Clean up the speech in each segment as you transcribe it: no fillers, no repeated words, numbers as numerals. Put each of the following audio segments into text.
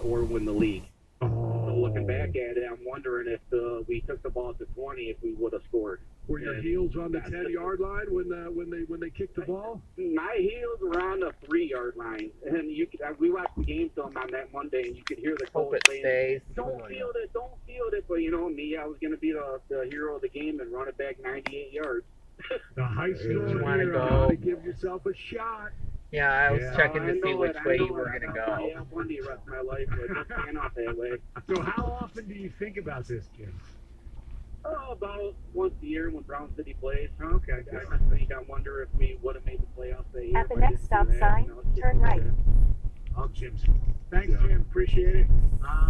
or win the league. Oh. So looking back at it, I'm wondering if we took the ball to 20, if we would have scored. Were your heels on the 10-yard line when they kicked the ball? My heels were on the 3-yard line, and we watched the game film on that Monday, and you could hear the Hope coach it saying, stays. "Don't field it, don't field it." But you know me, I was going to be the hero of the game and run it back 98 yards. The high school You wanna here, go? gotta give yourself a shot. Yeah, I was Yeah. checking to I see know which it, I way know you were it. going to I'll go. have Bundy the rest of my life, but just pan off that way. So how often do you think about this, Jim? Oh, about once a year when Brown City plays. Okay. I think I wonder if we would have made the playoffs that year. At the if I next didn't stop do that, sign, you know, it's turn just like right. that. Oh, Jim's. Thanks, Jim. Appreciate it.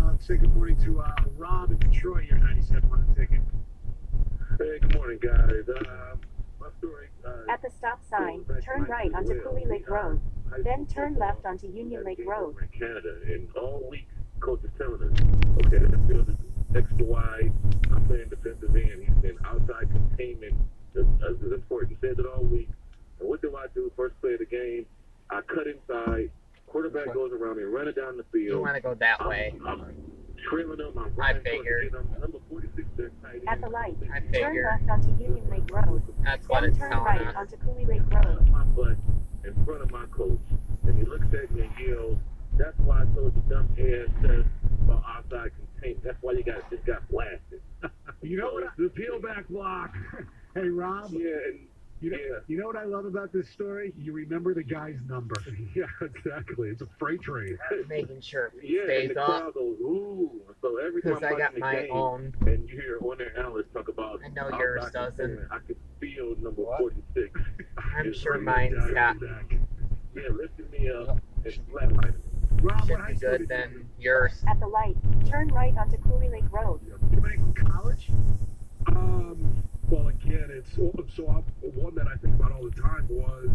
Let's say good morning to Rob in Detroit. You're 97 on the ticket. Hey, good morning, guys. My story. At the stop sign, turn right onto Cooley Lake Road. Then turn left onto Union Lake Road. In Canada, and all week, coach is telling us, okay, the field is X to Y. I'm playing defensive end. He's saying outside containment is important. He says it all week. And what do I do? First play of the game, I cut inside. Quarterback goes around me, running down the field. You want to go that way. I'm trailing them. I'm I running figured. towards them. Number 46, they're tight At the end. light, I turn figured. left onto Union Lake Road. That's what Then it's turn telling right us. onto Cooley Lake Out Road. of my butt in front of my coach, and he looks at me and yells, "That's why I told you dumb ass says about outside containment. That's why you just got blasted." You know what? The peel back block. Hey, Rob. Yeah, and You know what I love about this story? You remember the guy's number. Yeah, exactly. It's a freight train. Making sure it yeah, and stays the up. crowd goes, "Ooh!" So every time Because I I'm got watching the my game, own. and you hear one of their analysts talk about, I know yours outside doesn't. containment, I could feel number What? 46. I'm It's sure right mine's down got the back. Yeah, lifting me up and flatlining me. Rob, should what be high school good did than yours. At the light, turn right onto Cooley Lake Road. you make from college? Well, again, it's one that I think about all the time was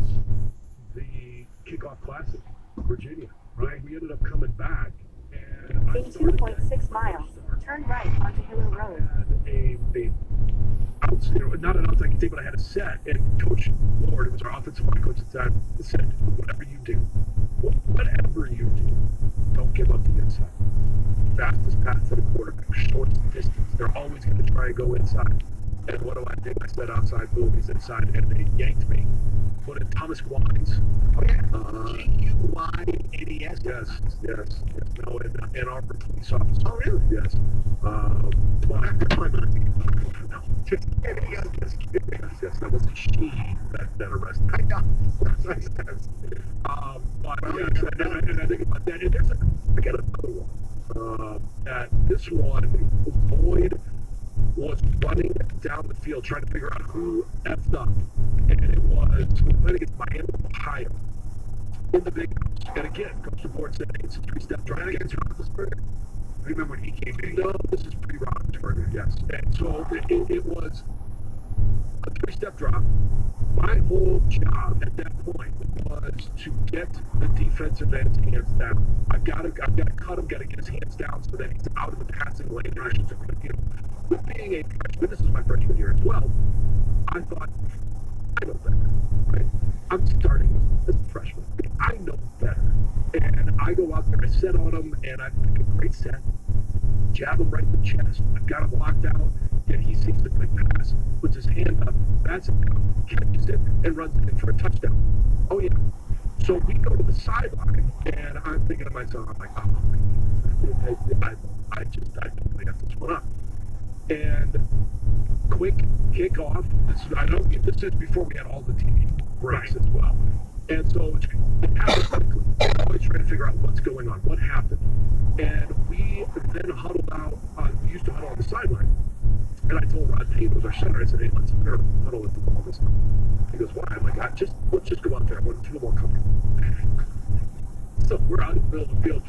the kickoff classic, Virginia. Right? We ended up coming back, and I In started 2.6 miles, turn right onto Hiller Road. not an outside containment, but I had a set, and Coach Lord, who was our offensive line coach at the time, said, whatever you do, don't give up the inside. Fastest path to the quarterback, shortest distance. They're always going to try and go inside. And what do I do? I said outside, boom, he's inside, and they yanked me. Put in Thomas Wines. G-U-Y-N-E-S. Yes. No, and Ann Arbor police officer. Oh, really? Yes. No, just kidding. Yes, that was a she that arrested. I know. But and I think about that. And I got another one. That this one, Lloyd was running down the field trying to figure out who effed up. And it was, we played against Miami, Ohio, in the big house. And again, Coach DeBoer said it's a three-step drive against Roethlisberger. I remember when he came in. No, this is pre-Roethlisberger, yes. And so it was a three-step drop. My whole job at that point was to get the defensive end's hands down. I've got to cut him, got to get his hands down so that he's out of the passing lane. With being a freshman, this is my freshman year as well, I thought, I know better, right? I'm starting as a freshman. I know better. And I go out there, I set on him, and I make a great set. Jab him right in the chest. I've got him locked out, yet he sees the quick pass, puts his hand up, bats it down, catches it, and runs it in for a touchdown. Oh, yeah. So we go to the sideline, and I'm thinking to myself, I'm like, oh, I don't think that's this one up. And quick kickoff. This is before we had all the TV breaks as well. And so it happened quickly. I'm always trying to figure out what's going on, what happened. And we then huddled out. We used to huddle on the sideline. And I told Rod Payne, who was our center, I said, hey, let's huddle at the ball this time. He goes, why? I'm like, let's just go out there. I want to feel more comfortable. So we're out in the middle of the field.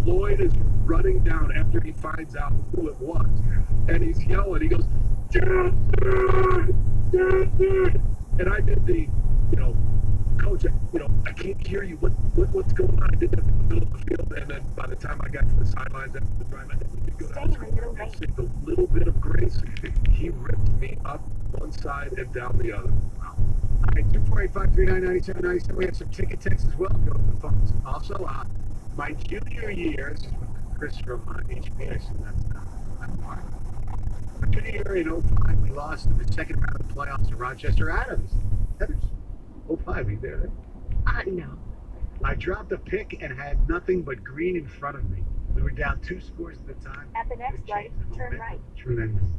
Lloyd is running down after he finds out who it was. And he's yelling. He goes, Justin! And I did the, coach, I can't hear you. What's going on? I did that in the middle of the field. And then by the time I got to the sidelines after the drive, I think we could go down and saved a little bit of grace. He ripped me up one side and down the other. Wow. All right, 248-539-9797. We have some ticket texts as well. Go to the phones. Also, my junior year, Chris from HPA. So that's fine. But junior year in 05, we lost in the second round of the playoffs to Rochester Adams. Heathers, 05, you there? I know. I dropped a pick and had nothing but green in front of me. We were down 2 scores at the time. At the next light, turn right. Tremendous.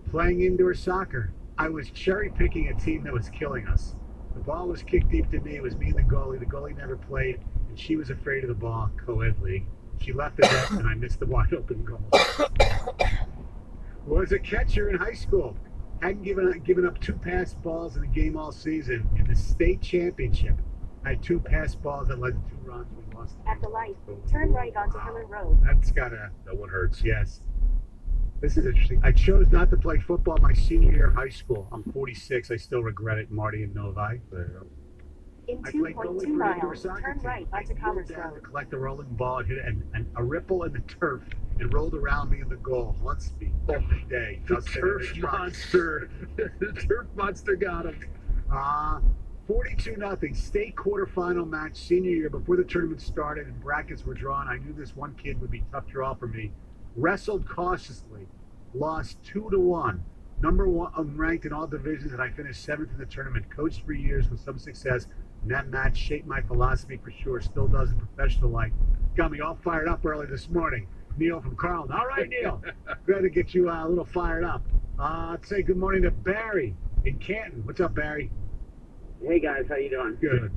Playing indoor soccer, I was cherry picking a team that was killing us. The ball was kicked deep to me. It was me and the goalie. The goalie never played, and she was afraid of the ball. Co-ed league. She left the net, and I missed the wide open goal. Was a catcher in high school. Hadn't given up 2 passed balls in a game all season. In the state championship, I had 2 passed balls that led to 2 runs. We lost. At the light, turn right onto Hiller Road. That's gotta. That one hurts. Yes. This is interesting. I chose not to play football my senior year of high school. I'm 46. I still regret it, Marty and Novi. In I played 2.2 goalie for an indoor miles, soccer turn team. right I onto kneeled Commerce down to Road. collect a rolling ball and hit a ripple in the turf and rolled around me in the goal. Haunts me every day. The Dustin turf and his truck. monster. The turf monster got him. 42-0 state quarterfinal match senior year before the tournament started and brackets were drawn. I knew this one kid would be tough draw for me. Wrestled cautiously, lost 2-1. Number 1 ranked in all divisions, and I finished 7th in the tournament. Coached for years with some success, and that match shaped my philosophy for sure. Still does in professional life. Got me all fired up early this morning. Neil from Carlton. All right, Neil. Glad to get you a little fired up. Let's say good morning to Barry in Canton. What's up, Barry? Hey guys, how you doing? Good.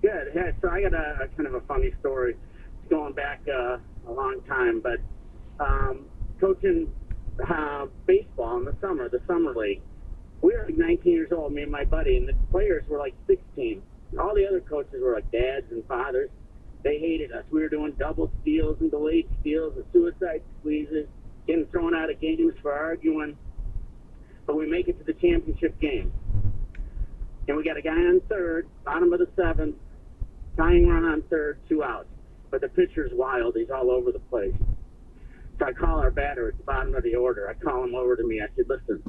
Good. Yeah, so I got a kind of a funny story. It's going back a long time, but coaching baseball in the summer league. We were like 19 years old, me and my buddy, and the players were like 16. All the other coaches were like dads and fathers. They hated us. We were doing double steals and delayed steals and suicide squeezes, getting thrown out of games for arguing. But we make it to the championship game. And we got a guy on third, bottom of the 7th, tying run on third, 2 outs. But the pitcher's wild. He's all over the place. So I call our batter at the bottom of the order. I call him over to me. I said, listen,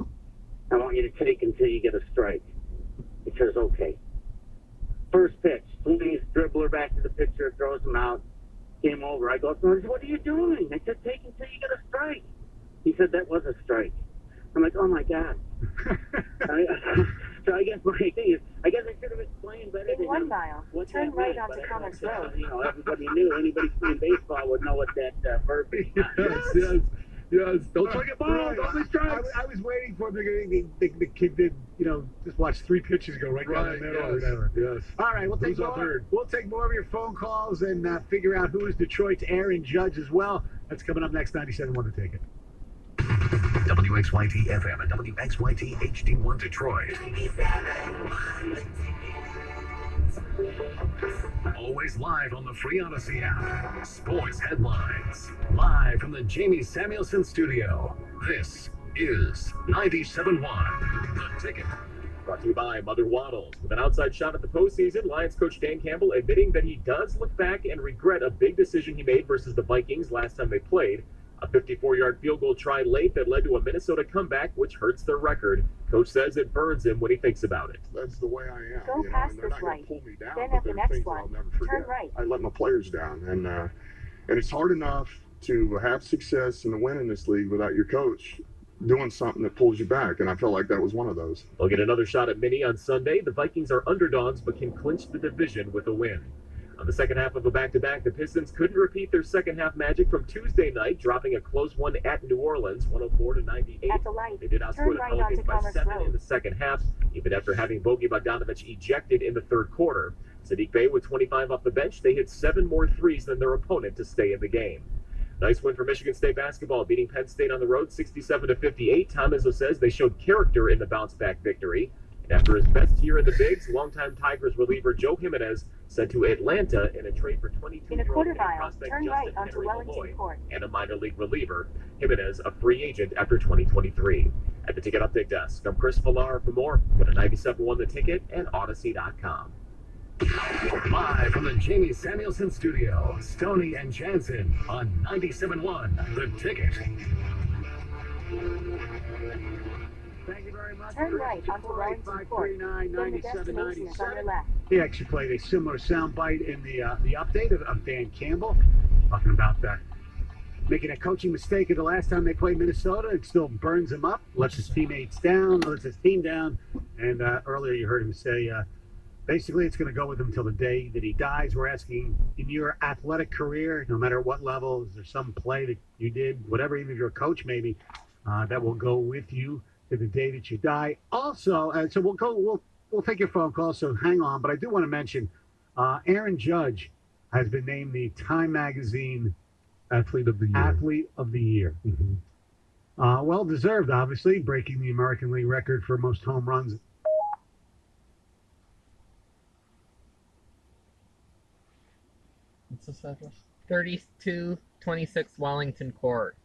I want you to take until you get a strike. He says, okay. First pitch, swings, dribbler back to the pitcher, throws him out. Came over. I go, what are you doing? I said, take until you get a strike. He said, that was a strike. I'm like, oh my God. So I guess my thing is, I guess I should have explained better to In 1 him mile, what turn that right meant, onto but Commerce everyone- Road. You know, everybody knew. Anybody playing baseball would know what that verb is. Yes. Don't try to get balls. Right. Don't be strikes. I was waiting for him to the kid did, just watch 3 pitches go right down the middle or whatever. Yes. All right, we'll take Who's up more. third? We'll take more of your phone calls and figure out who is Detroit's Aaron Judge as well. That's coming up next. 97.1 The Ticket. WXYT FM and WXYT HD1 Detroit. Always live on the free Odyssey app. Sports headlines. Live from the Jamie Samuelson studio. This is 97.1 The Ticket. Brought to you by Mother Waddles. With an outside shot at the postseason, Lions coach Dan Campbell admitting that he does look back and regret a big decision he made versus the Vikings last time they played. A 54-yard field goal tried late that led to a Minnesota comeback, which hurts their record. Coach says it burns him when he thinks about it. That's the way I am. Go past and they're this not going light. to pull me down. Then but at the there are next things one, I'll never turn forget. right. I let my players down, and it's hard enough to have success and to win in this league without your coach doing something that pulls you back, and I felt like that was one of those. They'll get another shot at Minnie on Sunday. The Vikings are underdogs but can clinch the division with a win. On the second half of a back-to-back, the Pistons couldn't repeat their second-half magic from Tuesday night, dropping a close one at New Orleans, 104-98. At the light, They did turn outscore the right Pelicans onto by Commerce 7 Road. in the second half, even after having Bogey Bogdanovic ejected in the third quarter. Sadiq Bey with 25 off the bench. They hit 7 more threes than their opponent to stay in the game. Nice win for Michigan State basketball, beating Penn State on the road 67-58. Tom Izzo says they showed character in the bounce-back victory. And after his best year in the bigs, longtime Tigers reliever Joe Jimenez sent to Atlanta in a trade for 22-year-old In a quarter mile, prospect turn Justin right onto Henry Wellington Malloy Court. and a minor league reliever. Jimenez, a free agent after 2023. At the Ticket Update Desk, I'm Chris Villar. For more, go to 97.1 The Ticket and Odyssey.com. Live from the Jamie Samuelson studio, Stoney and Jansen on 97.1 The Ticket. Thank you very much. Turn right onto Wellington Court. Then the destination is on your left. He actually played a similar soundbite in the update of Dan Campbell. talking about that. Making a coaching mistake at the last time they played Minnesota, it still burns him up, lets his teammates down, lets his team down. And earlier you heard him say, basically it's going to go with him until the day that he dies. We're asking, in your athletic career, no matter what level, is there some play that you did, whatever, even if you're a coach maybe, that will go with you to the day that you die? Also, so we'll take your phone call, so hang on. But I do want to mention, Aaron Judge has been named the Time Magazine Athlete of the Year. Mm-hmm. Well deserved, obviously, breaking the American League record for most home runs. What's this address? 3226 Wellington Court.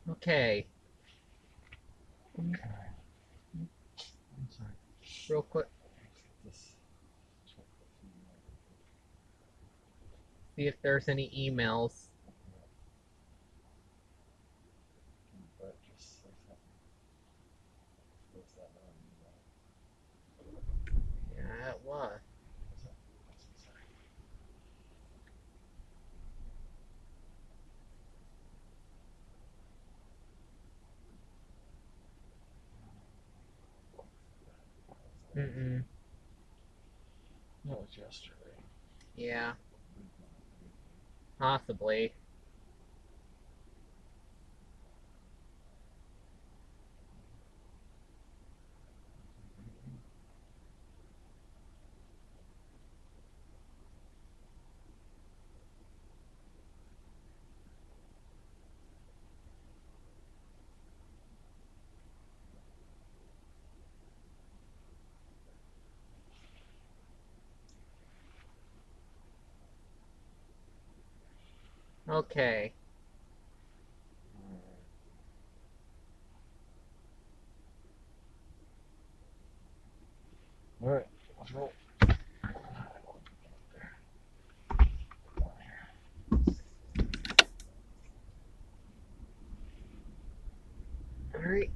Okay. Real quick. See if there's any emails. Yeah, it was. Mm-mm. That was yesterday. Yeah. Possibly. Okay. All right, let's roll. All right.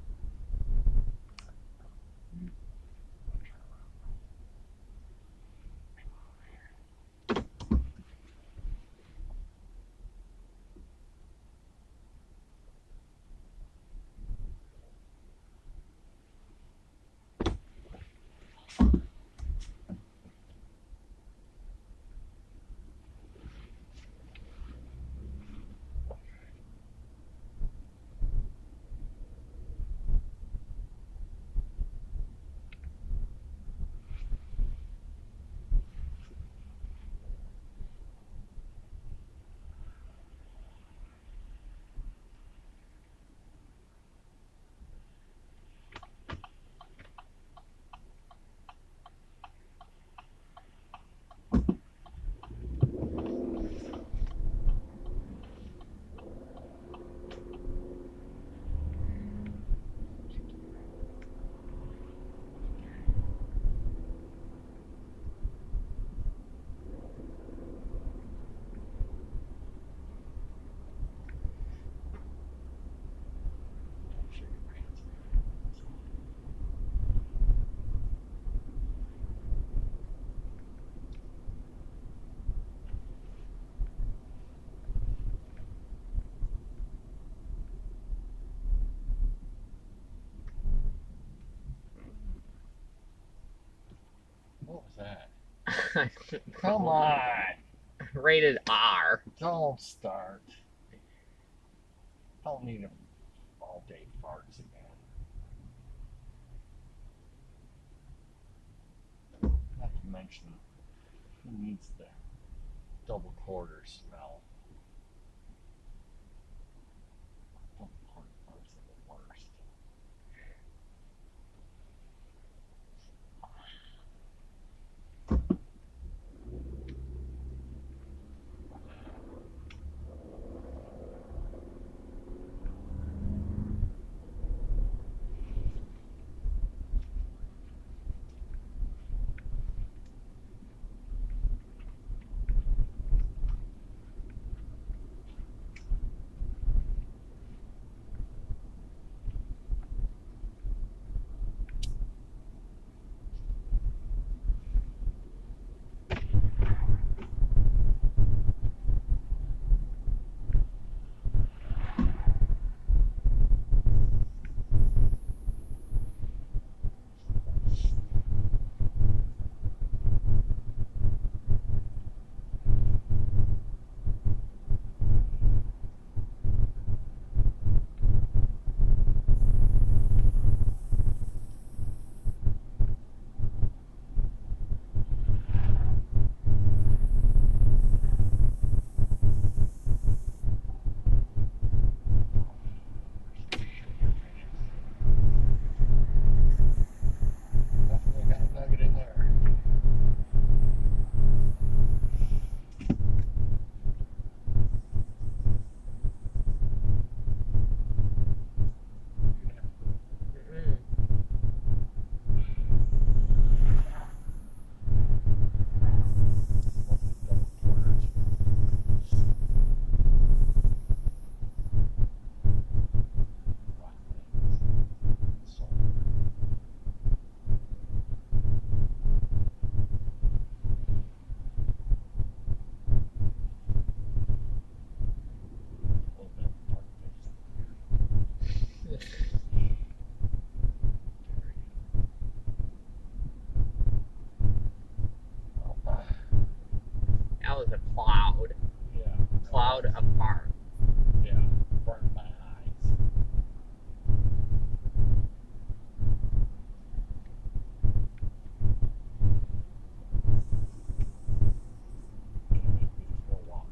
What was that? Come on. Rated R. Don't start. don't need them all day farts again. Not to mention, who needs the double quarter smell? Double quarter farts are the worst. Definitely got a nugget in there. Mm-mm. Double quarters. So, a little bit of fart taste. That was a cloud. Yeah. Cloud of fart. Yeah. Burned my eyes. Gonna make me throw up.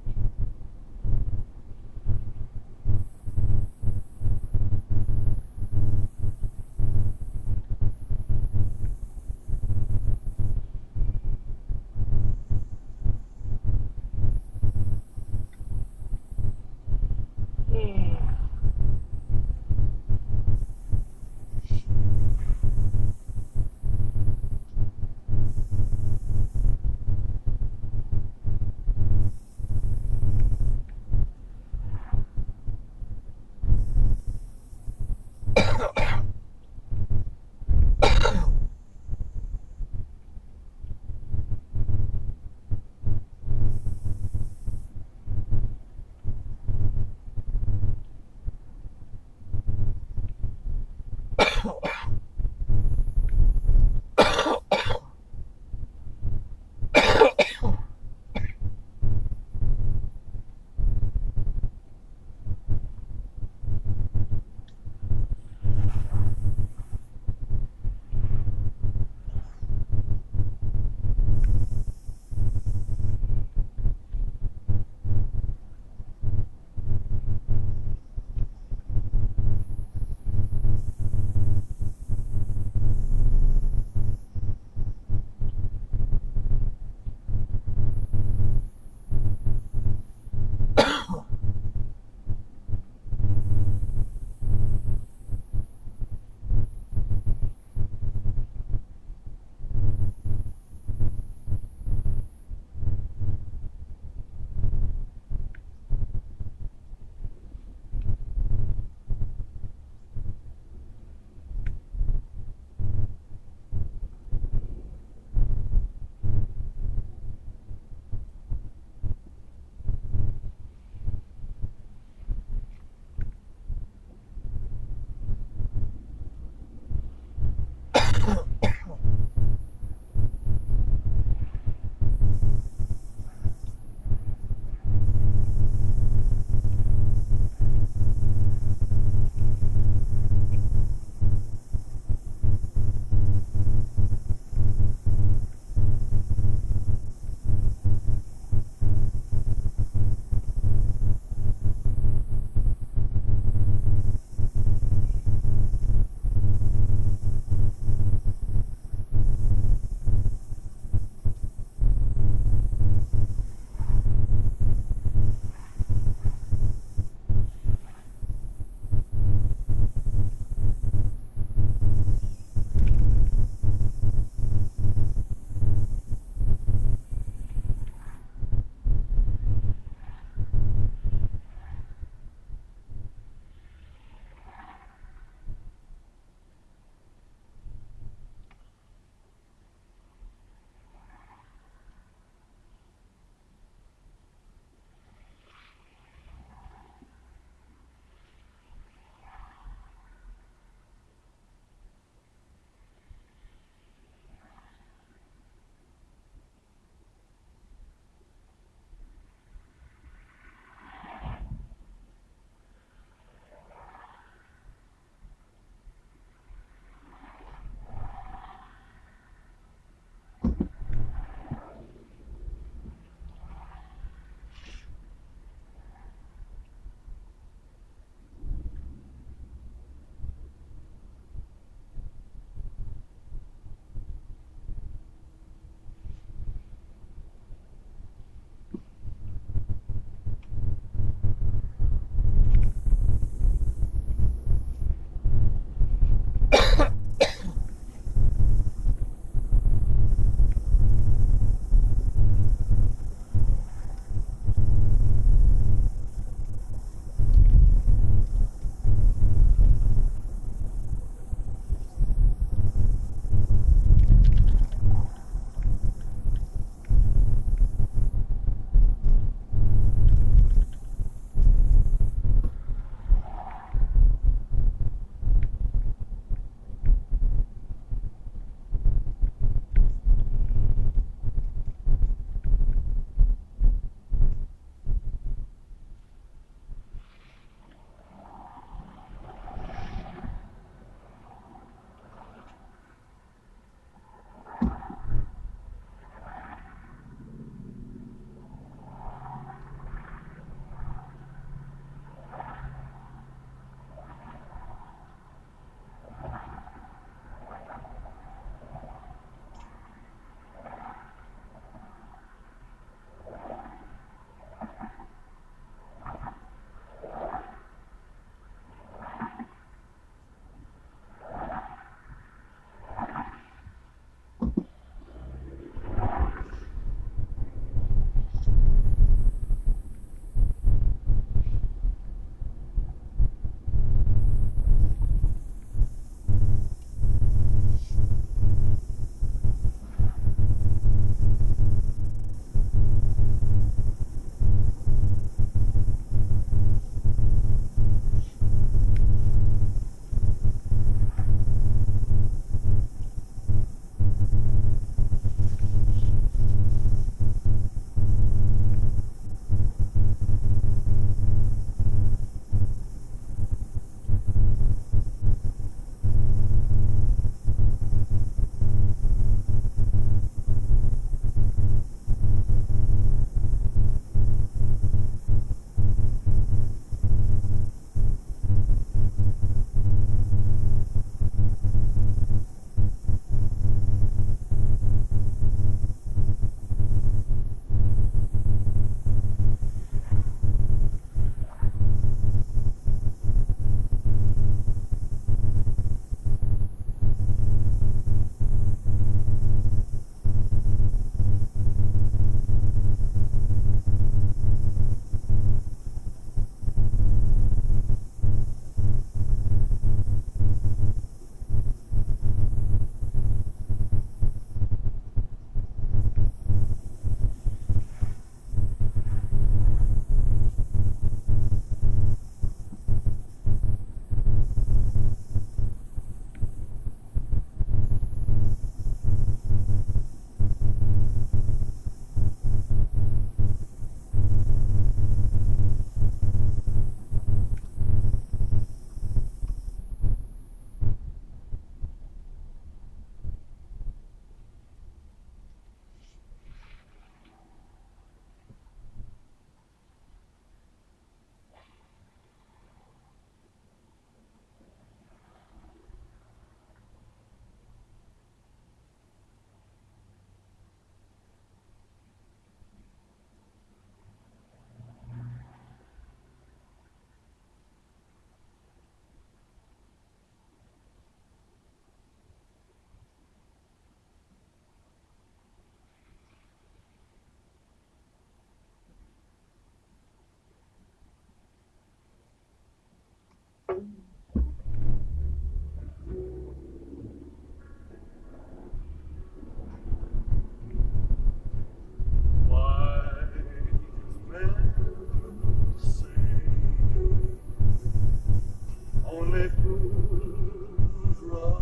Only fools rush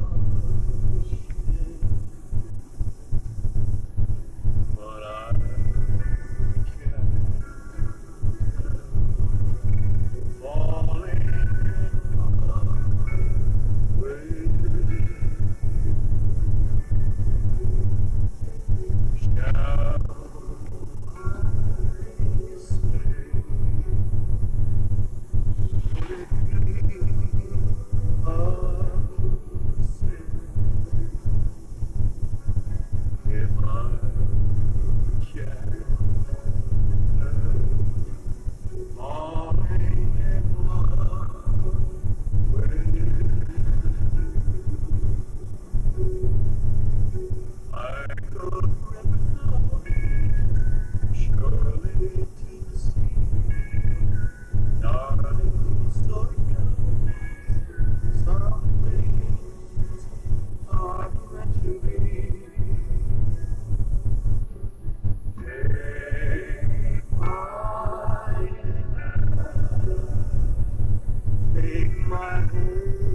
in, but I can't falling in love with shall I stay? If I can falling in love with like a river surely to the sea, darling, so it goes. Some things are meant to be. Take my whole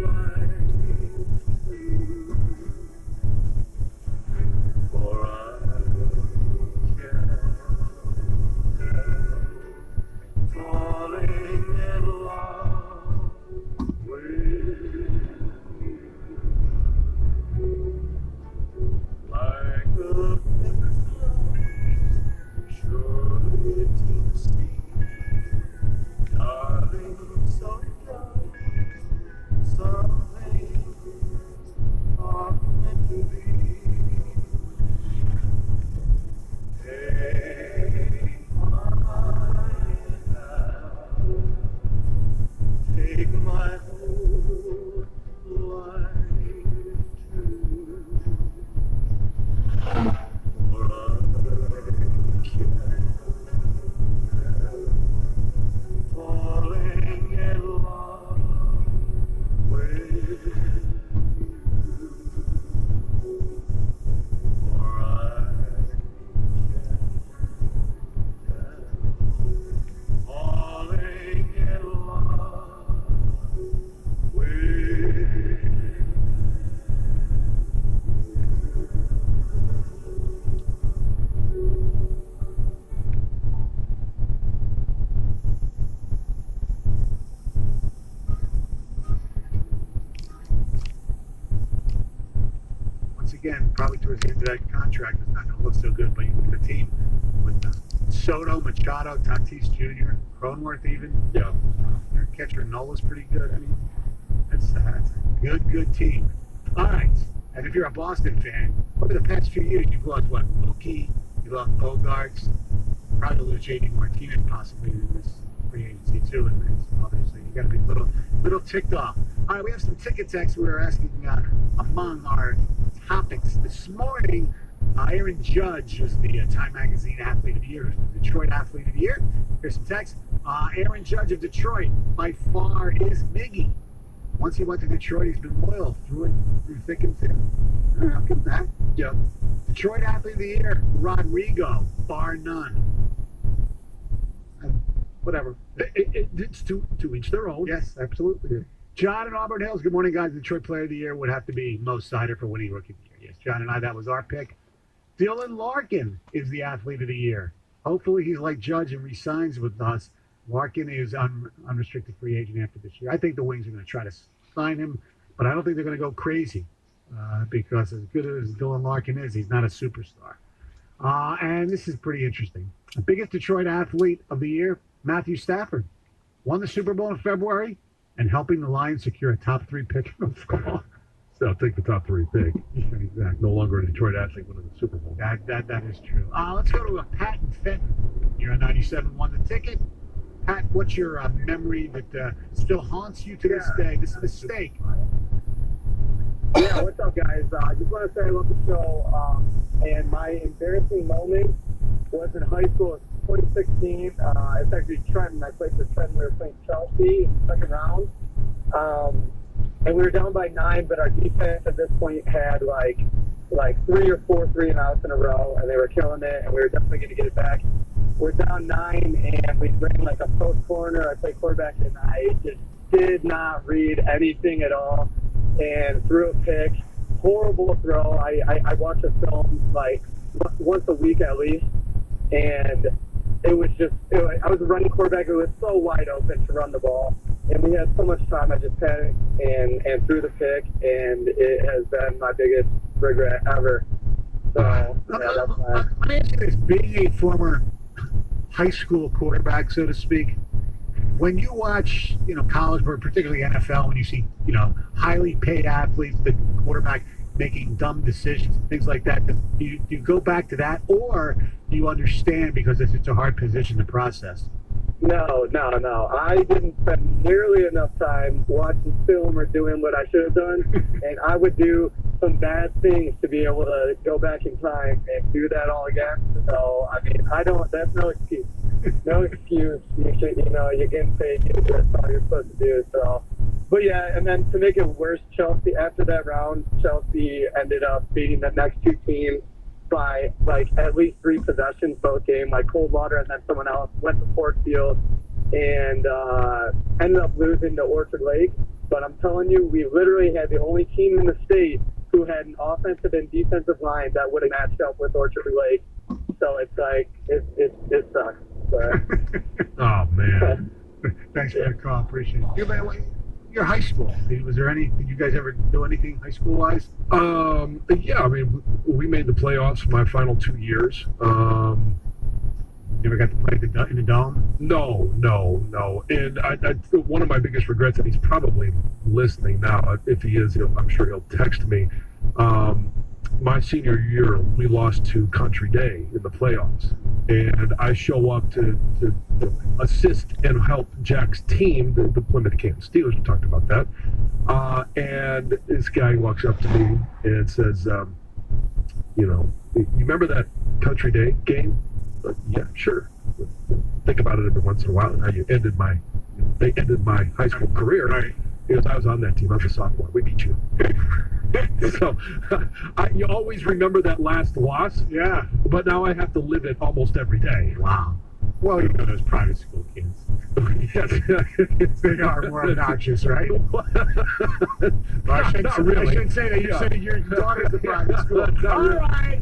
life too, for I can't help falling in love with you. Like the river flows surely to the sea, darling, so it goes. Some things are meant to be. Take my hand, take my whole life too. For I can't help falling in love with you. For I can't help falling in love with you. Once again, probably towards the end of that contract, it's not going to look so good. But you look at the team with Soto, Machado, Tatis Jr., Cronenworth even. Yeah. Their catcher Nola's pretty good. I mean, that's a good team. All right. And if you're a Boston fan, over the past few years, you've lost what? Mookie, you lost Bogarts, probably lose J.D. Martinez possibly in this free agency too. And obviously, you got to be a little ticked off. All right, we have some ticket texts we were asking among our topics this morning. Aaron Judge was the Time Magazine Athlete of the Year, the Detroit Athlete of the Year. Here's some text. Aaron Judge of Detroit by far is Miggy. Once he went to Detroit, he's been loyal through thick and thin. I'll give him that. Yeah. Detroit Athlete of the Year, Rodrigo, bar none. Whatever. It's to each their own. Yes, absolutely. John in Auburn Hills, good morning, guys. Detroit Player of the Year would have to be Mo Sider for winning Rookie of the Year. Yes, John and I, that was our pick. Dylan Larkin is the Athlete of the Year. Hopefully he's like Judge and resigns with us. Larkin is unrestricted free agent after this year. I think the Wings are going to try to sign him, but I don't think they're going to go crazy because as good as Dylan Larkin is, he's not a superstar. And this is pretty interesting. The biggest Detroit Athlete of the Year, Matthew Stafford, won the Super Bowl in February and helping the Lions secure a top 3 pick in the fall. So I'll take the top 3 pick. Exactly. No longer a Detroit athlete winning the Super Bowl. That is true. Let's go to Pat and Fenton. You're on 97.1 The Ticket. Pat, what's your memory that still haunts you to this day? This mistake. Yeah, what's up, guys? I just want to say I love the show. And my embarrassing moment was in high school. 2016. It's actually Trenton. I played for Trenton. We were playing Chelsea in the second round. And we were down by 9, but our defense at this point had like 3 or 4 3-and-outs in a row, and they were killing it, and we were definitely going to get it back. We're down 9, and we ran like a post corner. I played quarterback, and I just did not read anything at all, and threw a pick. Horrible throw. I watch a film like once a week at least, and it was just, I was a running quarterback. It was so wide open to run the ball, and we had so much time. I just panicked and threw the pick, and it has been my biggest regret ever. So, yeah, that's my... Let me ask you this. Being a former high school quarterback, so to speak, when you watch, college, but particularly NFL, when you see, highly paid athletes, the quarterback making dumb decisions and things like that, do you go back to that, or do you understand because it's such a hard position to process? No. I didn't spend nearly enough time watching film or doing what I should have done, and I would do some bad things to be able to go back in time and do that all again. So, I mean, that's no excuse. No excuse. You should, you're getting paid, that's all you're supposed to do. So, but yeah, and then to make it worse, Chelsea, after that round, Chelsea ended up beating the next 2 teams by like at least 3 possessions both game, like Coldwater and then someone else went to Fort Field and ended up losing to Orchard Lake. But I'm telling you, we literally had the only team in the state who had an offensive and defensive line that would have matched up with Orchard Lake. So it's like, it sucks. But, Oh, man. Thanks for the call. Appreciate it. Your high school, did you guys ever do anything high school wise? Yeah, I mean, we made the playoffs my final 2 years. You ever got to play in the dome? No. And I one of my biggest regrets, and he's probably listening now. If he is, I'm sure he'll text me. My senior year, we lost to Country Day in the playoffs, and I show up to assist and help Jack's team, the Plymouth Kansas Steelers. We talked about that. And this guy walks up to me and says, you remember that Country Day game? Yeah, sure. Think about it every once in a while and how they ended my high school career. Right. Because I was on that team. I was a sophomore. We beat you. So you always remember that last loss. Yeah. But now I have to live it almost every day. Wow. Well, those private school kids. Yes. They are more obnoxious, right? I shouldn't say that. You said your daughter's a private school. All right.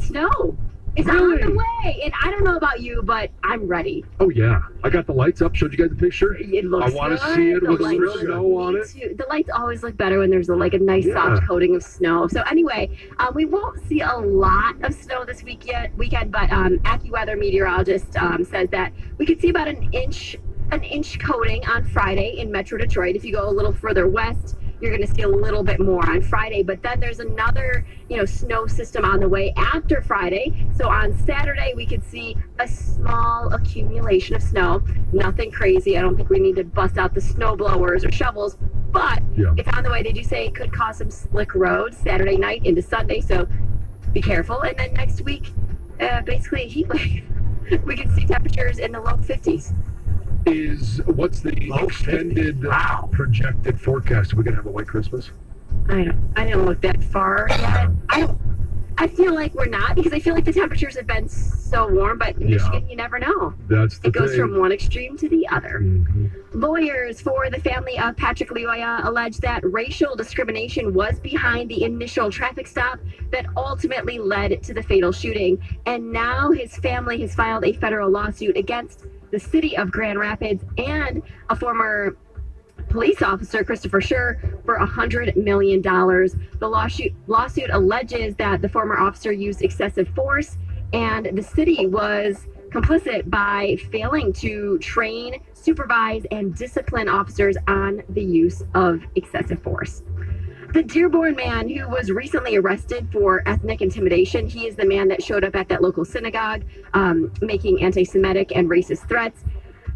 Snow. It's on the way, and I don't know about you, but I'm ready. Oh yeah, I got the lights up. Showed you guys the picture. It looks I want to good. see it The with lights some snow on it. Too. The lights always look better when there's a nice soft coating of snow. So anyway, we won't see a lot of snow this weekend, but AccuWeather meteorologist says that we could see about an inch coating on Friday in Metro Detroit. If you go a little further west, you're going to see a little bit more on Friday, but then there's another, snow system on the way after Friday. So on Saturday, we could see a small accumulation of snow. Nothing crazy. I don't think we need to bust out the snow blowers or shovels, but it's on the way. They do say it could cause some slick roads Saturday night into Sunday, so be careful. And then next week, basically a heat wave. We can see temperatures in the low 50s. What's the extended projected forecast? Are we gonna have a white Christmas? I didn't look that far yet. I feel like we're not, because I feel like the temperatures have been so warm, but in Michigan, you never know. It goes from one extreme to the other. Mm-hmm. Lawyers for the family of Patrick Lyoya allege that racial discrimination was behind the initial traffic stop that ultimately led to the fatal shooting. And now his family has filed a federal lawsuit against the city of Grand Rapids and a former police officer, Christopher Scher, for $100 million. The lawsuit alleges that the former officer used excessive force, and the city was complicit by failing to train, supervise, and discipline officers on the use of excessive force. The Dearborn man who was recently arrested for ethnic intimidation, he is the man that showed up at that local synagogue making anti-Semitic and racist threats.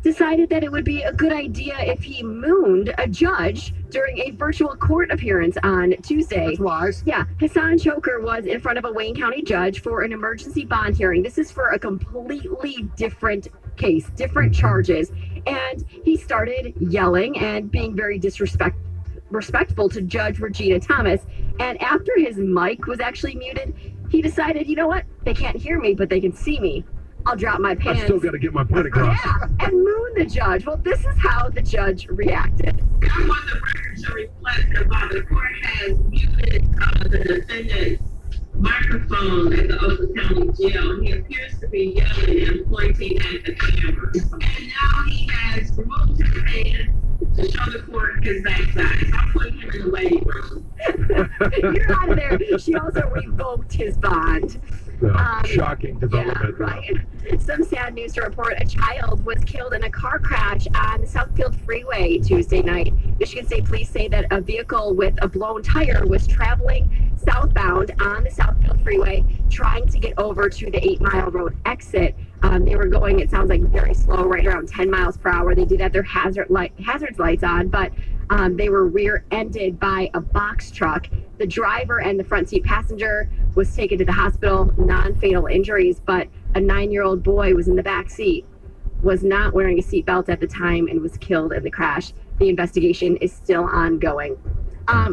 decided that it would be a good idea if he mooned a judge during a virtual court appearance on Tuesday. That's wise. Yeah, Hassan Choker was in front of a Wayne County judge for an emergency bond hearing. This is for a completely different case, different charges. And he started yelling and being very disrespectful to Judge Regina Thomas. And after his mic was actually muted, he decided, you know what? They can't hear me, but they can see me. I'll drop my pants. I still got to get my point across. Yeah, and moon the judge. Well, this is how the judge reacted. I want the record to reflect that while the court has muted the defendant's microphone at the Oakland County Jail, he appears to be yelling and pointing at the camera. And now he has removed his hand to show the court his backside. So I'm putting him in the waiting room. You're out of there. She also revoked his bond. Shocking development. Yeah, right. Some sad news to report. A child was killed in a car crash on the Southfield Freeway Tuesday night. Michigan State Police say that a vehicle with a blown tire was traveling southbound on the Southfield Freeway, trying to get over to the 8 Mile Road exit. They were going, it sounds like, very slow, right around 10 miles per hour. They did have their hazards lights on, but they were rear-ended by a box truck. The driver and the front seat passenger was taken to the hospital, non-fatal injuries, but a 9-year-old boy was in the back seat, was not wearing a seatbelt at the time, and was killed in the crash. The investigation is still ongoing.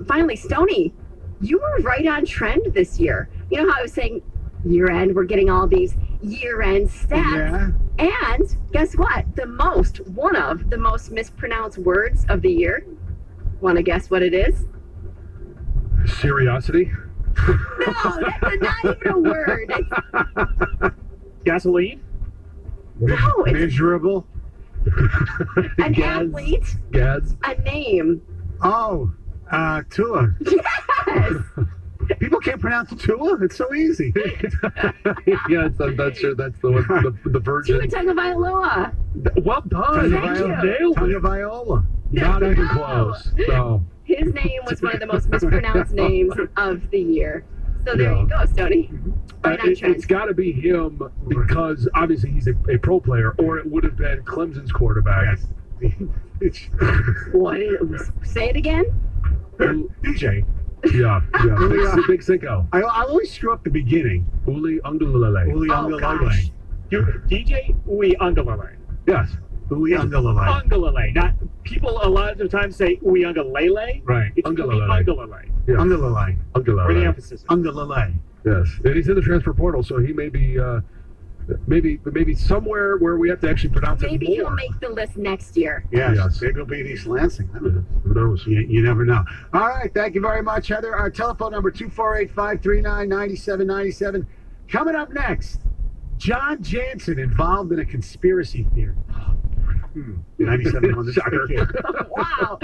Finally, Stoney, you were right on trend this year. You know how I was saying year-end, we're getting all these year-end stats. Yeah. And guess what? One of the most mispronounced words of the year. Want to guess what it is? Seriosity? No, that's not even a word. Gasoline? No, it's Miserable. an athlete. Gads? A name. Oh, Tua. Yes. People can't pronounce Tua. It's so easy. Yeah, that's the version. Tua Tagovailoa. Well done. Thank you. Nailed it. Tagovailoa. Not even close. No. His name was one of the most mispronounced names of the year. So there you go, Stoney. Right on trend. It's got to be him because obviously he's a pro player, or it would have been Clemson's quarterback. Yes. What? Say it again? DJ. Yeah. Big Cinco. I always screw up the beginning. Uli Ungalale. Uli Ungalale. DJ Uli Ungalale. Yes. Uli Ungalale. Ungalale. Not people a lot of the time say Uli Ungalale. Right. It's Uli Ungalale. Yes. Ungalale. Where the emphasis is. Ungalale. Yes. And he's in the transfer portal, so he may be maybe somewhere where we have to actually pronounce it more. Maybe he'll make the list next year. Yes. Maybe it'll be in East Lansing. I don't know. Who knows? You never know. All right. Thank you very much, Heather. Our telephone number, 248-539-9797. Coming up next, John Jansen involved in a conspiracy theory. 97 on the Shocker. Wow.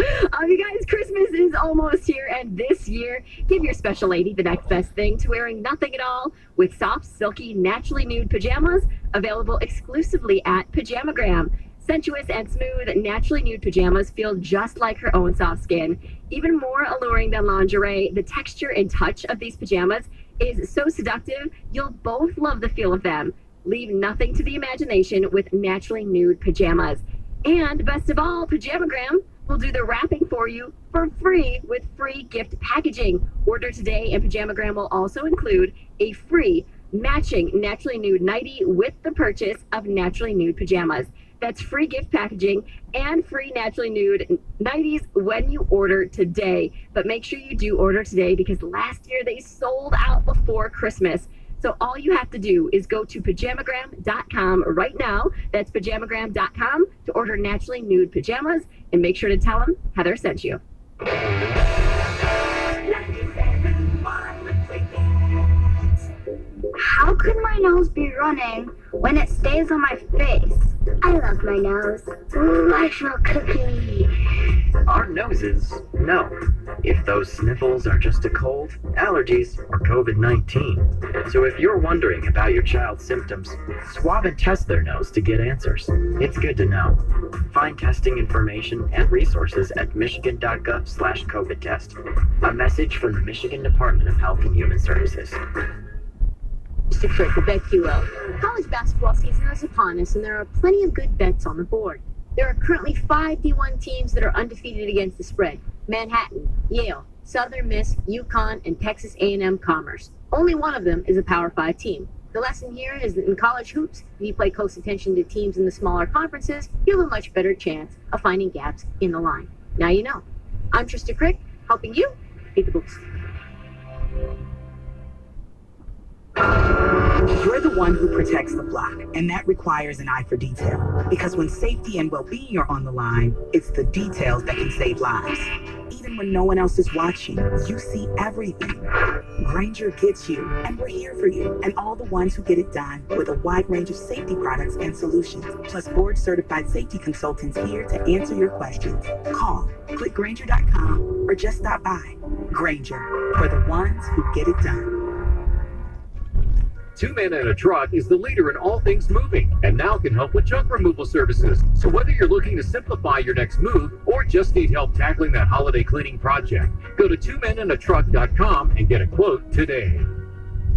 You guys, Christmas is almost here, and this year, give your special lady the next best thing to wearing nothing at all with soft, silky, naturally nude pajamas available exclusively at Pajamagram. Sensuous and smooth, naturally nude pajamas feel just like her own soft skin. Even more alluring than lingerie, the texture and touch of these pajamas is so seductive, you'll both love the feel of them. Leave nothing to the imagination with naturally nude pajamas. And best of all, Pajamagram will do the wrapping for you for free with free gift packaging. Order today, and Pajamagram will also include a free matching naturally nude nightie with the purchase of naturally nude pajamas. That's free gift packaging and free naturally nude nighties when you order today. But make sure you do order today because last year they sold out before Christmas. So all you have to do is go to pajamagram.com right now. That's pajamagram.com to order naturally nude pajamas, and make sure to tell them Heather sent you. How could my nose be running when it stays on my face? I love my nose. Ooh, I smell cookie. Our noses know if those sniffles are just a cold, allergies, or COVID-19. So if you're wondering about your child's symptoms, swab and test their nose to get answers. It's good to know. Find testing information and resources at michigan.gov/COVID test. A message from the Michigan Department of Health and Human Services. BetQL. College basketball season is upon us, and there are plenty of good bets on the board. There are currently 5 D1 teams that are undefeated against the spread: Manhattan, Yale, Southern Miss, UConn, and Texas A&M Commerce. Only one of them is a Power 5 team. The lesson here is that in college hoops, if you pay close attention to teams in the smaller conferences, you have a much better chance of finding gaps in the line. Now you know. I'm Trista Crick, helping you beat the books. You're the one who protects the flock, and that requires an eye for detail. Because when safety and well-being are on the line, it's the details that can save lives. Even when no one else is watching, you see everything. Grainger gets you, and we're here for you, and all the ones who get it done with a wide range of safety products and solutions, plus board-certified safety consultants here to answer your questions. Call, click Grainger.com, or just stop by. Grainger, for the ones who get it done. Two Men and a Truck is the leader in all things moving and now can help with junk removal services. So whether you're looking to simplify your next move or just need help tackling that holiday cleaning project, go to twomenandatruck.com and get a quote today.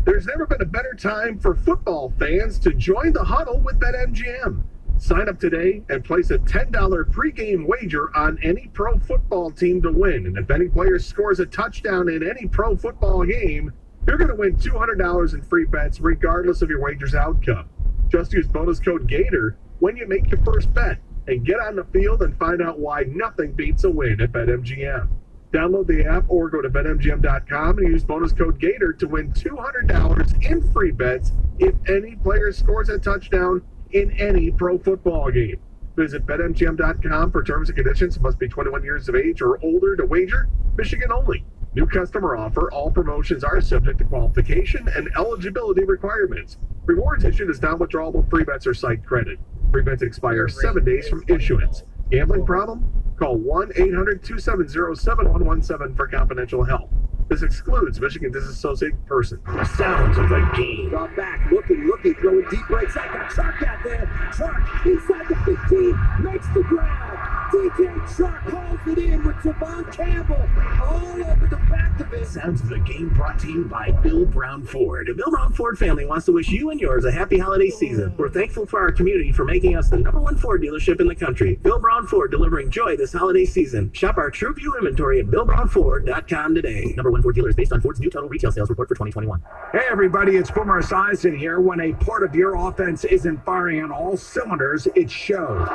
There's never been a better time for football fans to join the huddle with BetMGM. Sign up today and place a $10 pregame wager on any pro football team to win. And if any player scores a touchdown in any pro football game, you're going to win $200 in free bets regardless of your wager's outcome. Just use bonus code GATOR when you make your first bet and get on the field and find out why nothing beats a win at BetMGM. Download the app or go to BetMGM.com and use bonus code GATOR to win $200 in free bets if any player scores a touchdown in any pro football game. Visit BetMGM.com for terms and conditions. Must be 21 years of age or older to wager. Michigan only. New customer offer. All promotions are subject to qualification and eligibility requirements. Rewards issued as non-withdrawable free bets or site credit. Free bets expire 7 days from issuance. Gambling problem? Call 1-800-270-7117 for confidential help. This excludes Michigan Disassociated Persons. Sounds of the game. Drop back, looking, throwing deep right side. Got Chark out there. Chark inside the 15, makes the grab. DJ Chark calls it in with Javon Campbell all over the back of it. Sounds of the game brought to you by Bill Brown Ford. The Bill Brown Ford family wants to wish you and yours a happy holiday season. We're thankful for our community for making us the #1 Ford dealership in the country. Bill Brown Ford, delivering joy this holiday season. Shop our True View inventory at BillBrownFord.com today. #1 Ford dealers based on Ford's new total retail sales report for 2021. Hey everybody, it's Boomer Esiason here. When a part of your offense isn't firing on all cylinders, it shows.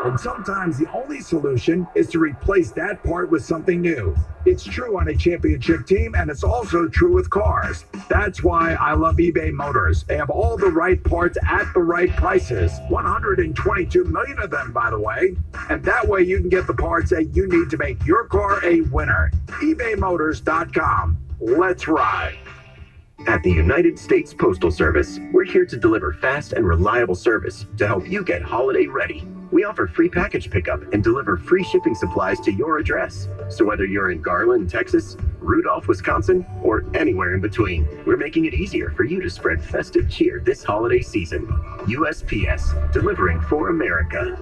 And sometimes the only solution is to replace that part with something new. It's true on a championship team, and it's also true with cars. That's why I love eBay Motors. They have all the right parts at the right prices. 122 million of them, by the way. And that way you can get the parts that you need to make your car a winner. ebaymotors.com. Let's ride. At the United States Postal Service, we're here to deliver fast and reliable service to help you get holiday ready. We offer free package pickup and deliver free shipping supplies to your address. So whether you're in Garland, Texas, Rudolph, Wisconsin, or anywhere in between, we're making it easier for you to spread festive cheer this holiday season. USPS, delivering for America.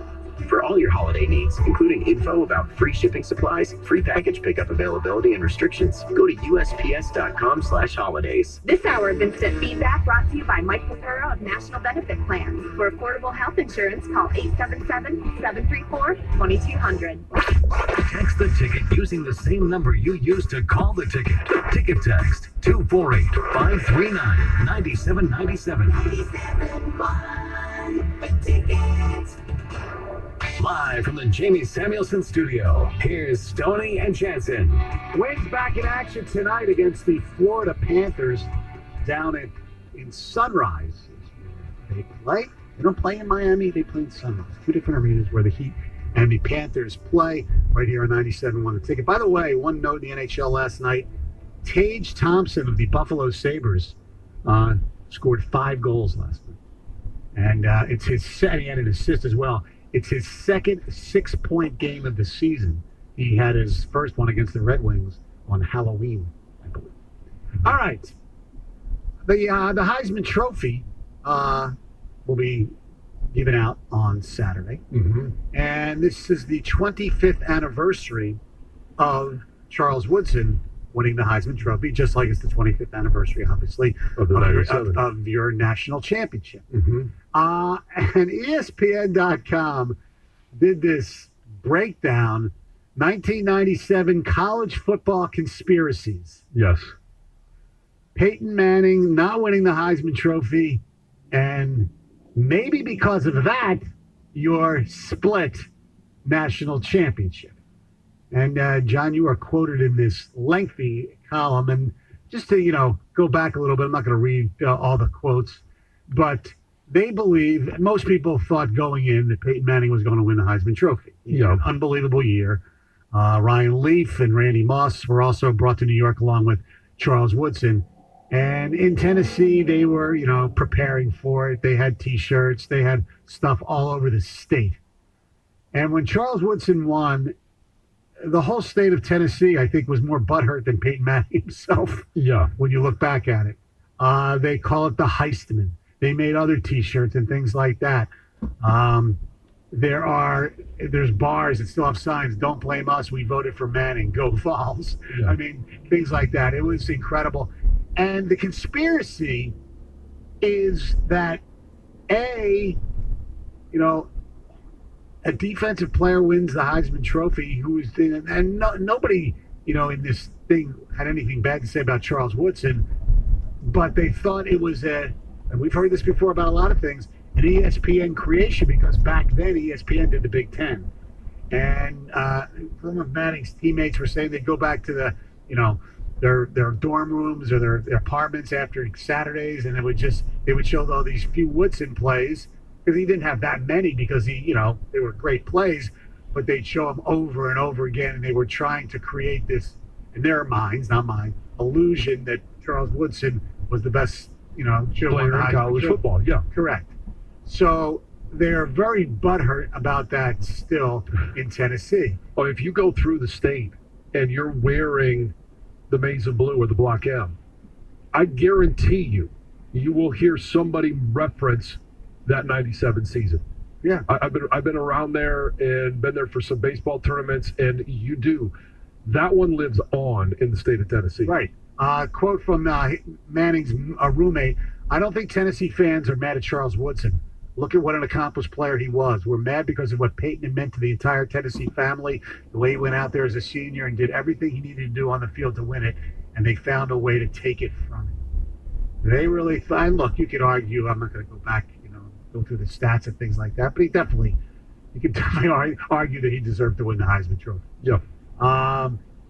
For all your holiday needs, including info about free shipping supplies, free package pickup availability, and restrictions, go to USPS.com/holidays. This hour of instant feedback brought to you by Mike Papura of National Benefit Plans. For affordable health insurance, call 877-734-2200. Text the ticket using the same number you used to call the ticket. Ticket text 248-539-9797. Live from the Jamie Samuelson studio, here's Stoney and Jansen. Wings back in action tonight against the Florida Panthers down in Sunrise. They don't play in Miami, they play in Sunrise. Two different arenas where the Heat and the Panthers play right here on 97.1 The Ticket. By the way, one note in the NHL last night, Tage Thompson of the Buffalo Sabres scored 5 goals last night. And it's his second, he had an assist as well. It's his second 6-point game of the season. He had his first one against the Red Wings on Halloween, I believe. All right. The Heisman Trophy will be given out on Saturday. Mm-hmm. And this is the 25th anniversary of Charles Woodson winning the Heisman Trophy, just like it's the 25th anniversary, obviously, of your national championship. Mm-hmm. And ESPN.com did this breakdown, 1997 college football conspiracies. Yes. Peyton Manning not winning the Heisman Trophy, and maybe because of that, your split national championship. And John, you are quoted in this lengthy column, and just to go back a little bit, I'm not going to read all the quotes, but they believe, most people thought going in that Peyton Manning was going to win the Heisman Trophy. He had an unbelievable year. Ryan Leaf and Randy Moss were also brought to New York along with Charles Woodson. And in Tennessee, they were, preparing for it. They had T-shirts. They had stuff all over the state. And when Charles Woodson won, the whole state of Tennessee, I think, was more butthurt than Peyton Manning himself. Yeah. When you look back at it. They call it the Heistman. They made other T-shirts and things like that. There's bars that still have signs, "Don't blame us, we voted for Manning, go Vols." Yeah. I mean, things like that. It was incredible. And the conspiracy is that a defensive player wins the Heisman Trophy, nobody, in this thing had anything bad to say about Charles Woodson, but they thought it was and we've heard this before about a lot of things, an ESPN creation, because back then ESPN did the Big Ten. And some of Manning's teammates were saying they'd go back to the, their dorm rooms or their apartments after Saturdays, and they would show all these few Woodson plays, because he didn't have that many, because they were great plays, but they'd show them over and over again, and they were trying to create this, in their minds, not mine, illusion that Charles Woodson was the best, player in college football. Yeah. Correct. So they're very butthurt about that still in Tennessee. Oh, if you go through the state and you're wearing the maize and blue or the block M, I guarantee you will hear somebody reference that 97 season. Yeah. I've been around there and been there for some baseball tournaments, and you do. That one lives on in the state of Tennessee. Right. Quote from Manning's roommate: "I don't think Tennessee fans are mad at Charles Woodson. Look at what an accomplished player he was. We're mad because of what Peyton had meant to the entire Tennessee family, the way he went out there as a senior and did everything he needed to do on the field to win it, and they found a way to take it from him." They really thought, look, you could argue, I'm not going to go back, go through the stats and things like that, but you could definitely argue that he deserved to win the Heisman Trophy. Yeah.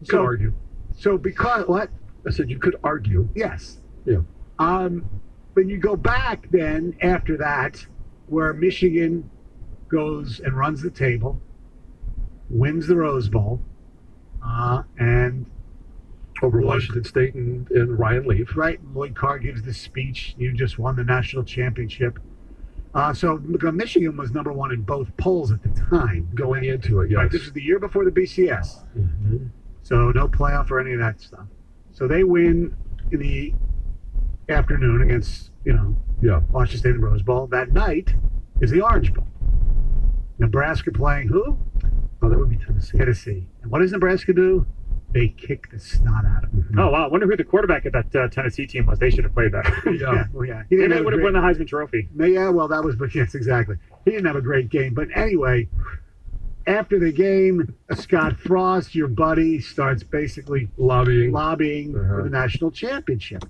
You could argue. So because, what? I said you could argue. Yes. Yeah. But you go back then after that, where Michigan goes and runs the table, wins the Rose Bowl, and over Washington State and Ryan Leaf. Right. Lloyd Carr gives the speech. You just won the national championship. So Michigan was number one in both polls at the time. Going into it, yes. Right, this was the year before the BCS. Mm-hmm. So no playoff or any of that stuff. So they win in the afternoon against, Washington State in the Rose Bowl. That night is the Orange Bowl. Nebraska playing who? Oh, that would be Tennessee. And what does Nebraska do? They kick the snot out of them. Oh, wow. I wonder who the quarterback of that Tennessee team was. They should have played that. Yeah. He would have won the Heisman Trophy. Yeah, well, yes, exactly. He didn't have a great game. But anyway, after the game, Scott Frost, your buddy, starts basically lobbying for the national championship.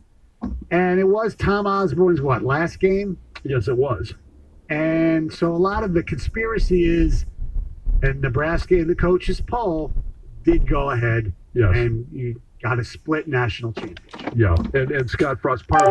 And it was Tom Osborne's, last game? Yes, it was. And so a lot of the conspiracy is, and Nebraska in the coaches' poll did go ahead, yes, and you got a split national championship. Yeah, and Scott Frost, part of